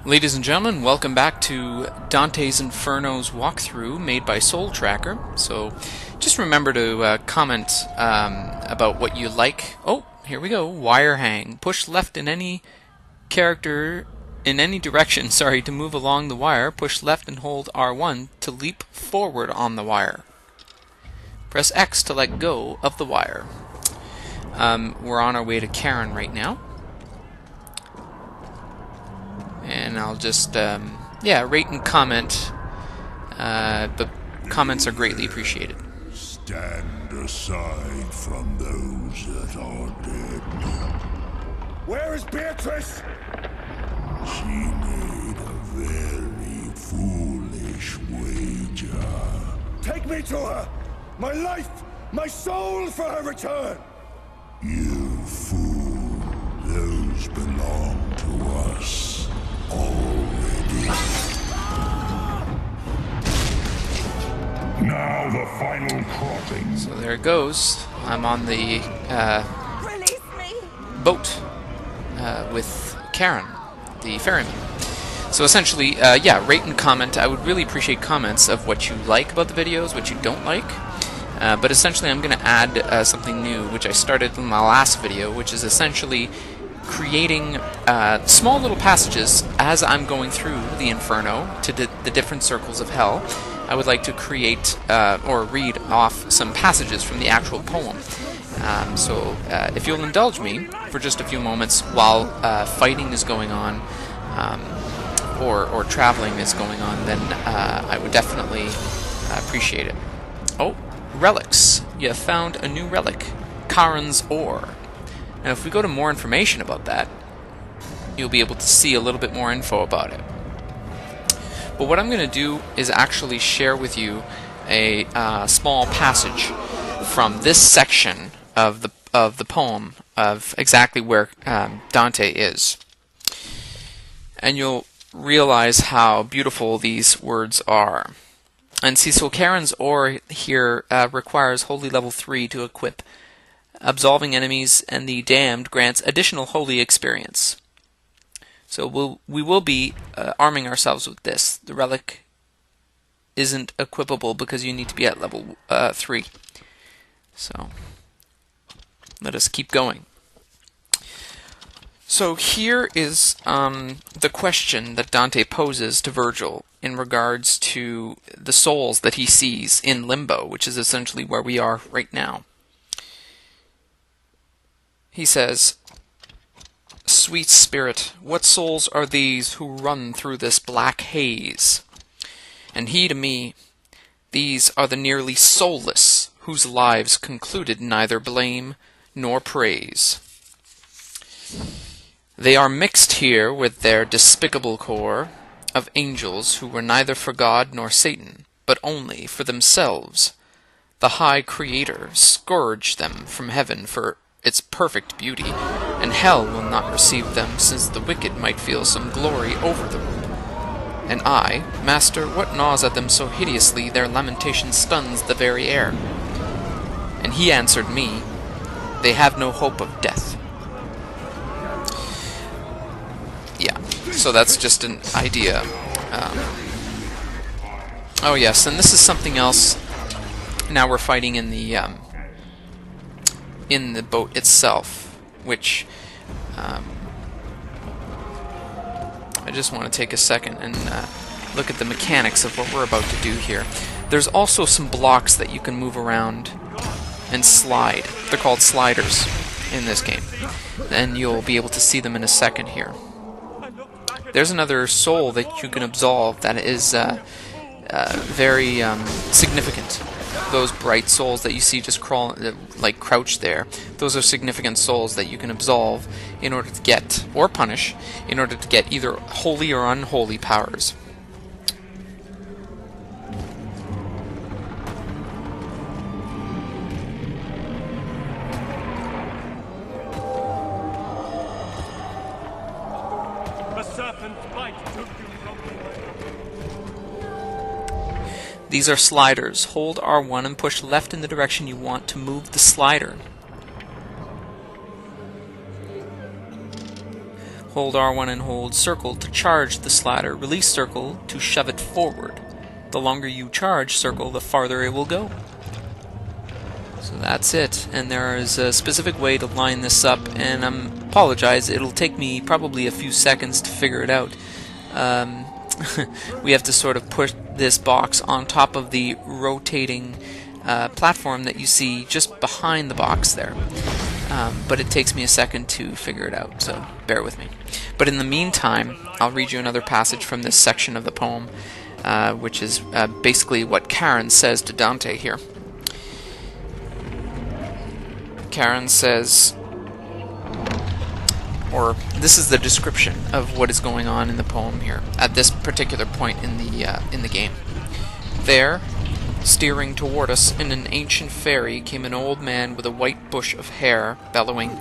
Ladies and gentlemen, welcome back to Dante's Inferno's walkthrough made by Soul Tracker. So just remember to comment about what you like. Oh, here we go. Wire hang. Push left in any character in any direction, to move along the wire. Push left and hold R1 to leap forward on the wire. Press X to let go of the wire. We're on our way to Charon right now. And I'll just, rate and comment, but comments are greatly appreciated. Stand aside from those that are dead. Where is Beatrice? She made a very foolish wager. Take me to her! My life, my soul for her return! You fool. Those belong to us already. Now the final crossing. So there it goes. I'm on the Release me. boat with Charon, the ferryman. So essentially, rate and comment. I would really appreciate comments of what you like about the videos, what you don't like. But essentially I'm going to add something new, which I started in my last video, which is essentially creating small little passages as I'm going through the Inferno to the different circles of hell. I would like to create or read off some passages from the actual poem. So if you'll indulge me for just a few moments while fighting is going on, or traveling is going on, then I would definitely appreciate it. Oh, relics. You have found a new relic, Charon's ore. Now if we go to more information about that, you'll be able to see a little bit more info about it. But what I'm going to do is actually share with you a small passage from this section of the poem of exactly where Dante is. And you'll realize how beautiful these words are. And see, so Charon's ore here requires holy level 3 to equip. Absolving enemies and the damned grants additional holy experience. So we will be arming ourselves with this. The relic isn't equipable because you need to be at level 3. So let us keep going. So here is the question that Dante poses to Virgil in regards to the souls that he sees in Limbo, which is essentially where we are right now. He says, "Sweet spirit, what souls are these who run through this black haze?" And he to me, "These are the nearly soulless, whose lives concluded neither blame nor praise. They are mixed here with their despicable core of angels who were neither for God nor Satan, but only for themselves. The high Creator scourged them from heaven for its perfect beauty, and hell will not receive them, since the wicked might feel some glory over them. And I, Master, what gnaws at them so hideously their lamentation stuns the very air?" And he answered me, "They have no hope of death." Yeah, so that's just an idea. Oh yes, and this is something else. Now we're fighting in the boat itself, which I just want to take a second and look at the mechanics of what we're about to do here. There's also some blocks that you can move around and slide. They're called sliders in this game, and you'll be able to see them in a second here. There's another soul that you can absolve that is very significant. Those bright souls that you see just crouched there, those are significant souls that you can absolve in order to get, or punish, in order to get either holy or unholy powers. A serpent's bite took you from These are sliders. Hold R1 and push left in the direction you want to move the slider. Hold R1 and hold circle to charge the slider. Release circle to shove it forward. The longer you charge circle, the farther it will go. So that's it, and there is a specific way to line this up, and I apologize, it'll take me probably a few seconds to figure it out. We have to sort of push this box on top of the rotating platform that you see just behind the box there. But it takes me a second to figure it out, so bear with me. But in the meantime, I'll read you another passage from this section of the poem, which is basically what Charon says to Dante here. Charon says, or this is the description of what is going on in the poem here at this particular point in the game. There, steering toward us in an ancient ferry, came an old man with a white bush of hair, bellowing,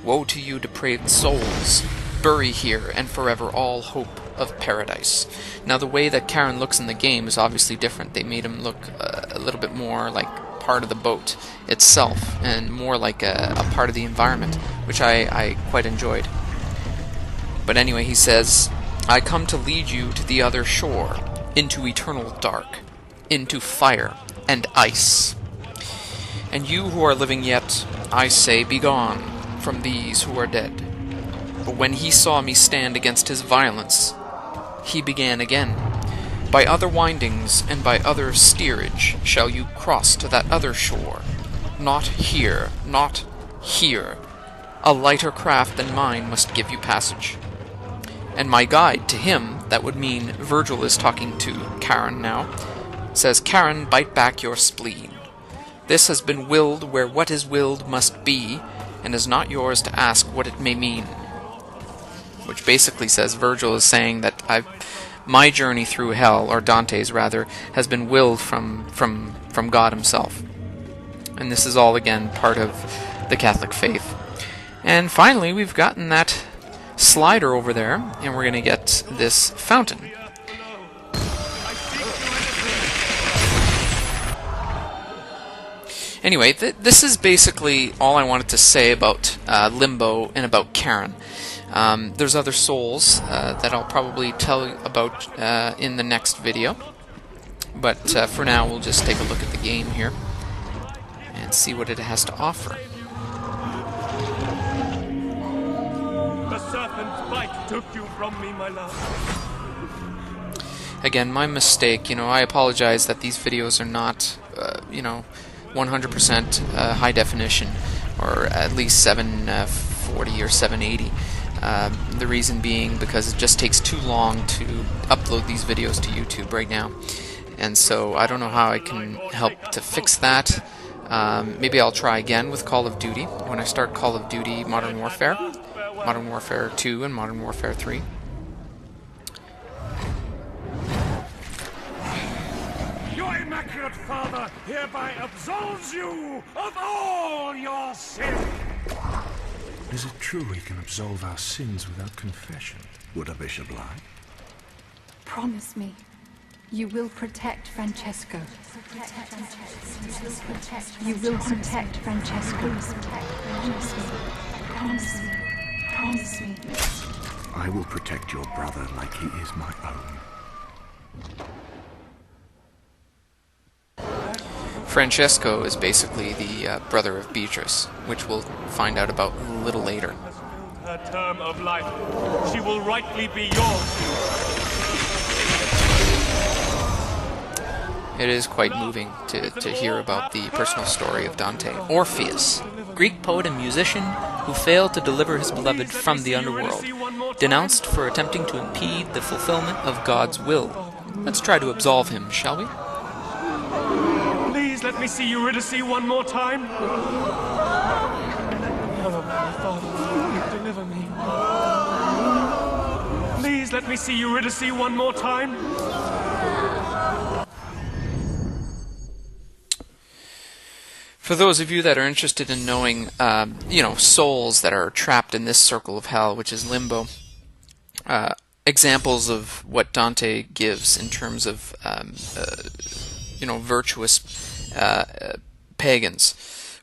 "Woe to you, depraved souls! Bury here and forever all hope of paradise." Now, the way that Charon looks in the game is obviously different. They made him look a little bit more like part of the boat itself and more like a part of the environment, which I quite enjoyed. But anyway, he says, "I come to lead you to the other shore, into eternal dark, into fire and ice. And you who are living yet, I say, begone from these who are dead." But when he saw me stand against his violence, he began again. "By other windings and by other steerage shall you cross to that other shore. Not here, not here. A lighter craft than mine must give you passage." And my guide to him, that would mean Virgil is talking to Charon now, says, "Charon, bite back your spleen. This has been willed where what is willed must be, and is not yours to ask what it may mean." Which basically says Virgil is saying that my journey through hell, or Dante's rather, has been willed from God himself. And this is all again part of the Catholic faith. And finally, we've gotten that slider over there, and we're going to get this fountain. Anyway, this is basically all I wanted to say about Limbo and about Charon. There's other souls that I'll probably tell you about in the next video. But for now, we'll just take a look at the game here and see what it has to offer. The serpent's bite took you from me, my love. Again, my mistake. I apologize that these videos are not, 100% high definition, or at least 740 or 780. The reason being because it just takes too long to upload these videos to YouTube right now. And so I don't know how I can help to fix that. Maybe I'll try again with Call of Duty when I start Call of Duty Modern Warfare 2 and Modern Warfare 3. Your Immaculate Father hereby absolves you of all your sins. Is it true we can absolve our sins without confession? Would a bishop lie? Promise me, you will protect Francesco. You will protect Francesco. Promise me. Promise me. I will protect your brother like he is my own. Francesco is basically the brother of Beatrice, which we'll find out about a little later. Her term of life, she will rightly be yours. It is quite moving to hear about the personal story of Dante. Orpheus, Greek poet and musician who failed to deliver his beloved from the underworld, denounced for attempting to impede the fulfillment of God's will. Let's try to absolve him, shall we? Please let me see Eurydice one more time. Oh, my Father, deliver me. Please let me see Eurydice one more time. For those of you that are interested in knowing, souls that are trapped in this circle of hell, which is Limbo, examples of what Dante gives in terms of, virtuous pagans,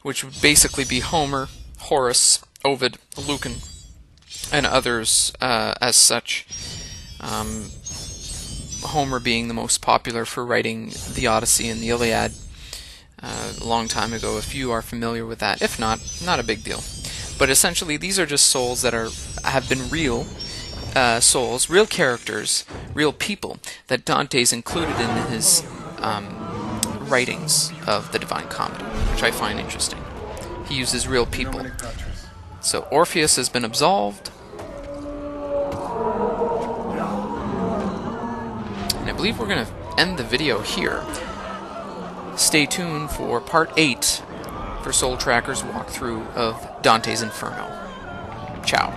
which would basically be Homer, Horace, Ovid, Lucan, and others as such. Homer being the most popular for writing the Odyssey and the Iliad a long time ago, if you are familiar with that. If not, not a big deal. But essentially, these are just souls that have been real souls, real characters, real people that Dante's included in his writings of the Divine Comedy, which I find interesting. He uses real people. So Orpheus has been absolved. And I believe we're going to end the video here. Stay tuned for part 8 for Soul Tracker's walkthrough of Dante's Inferno. Ciao.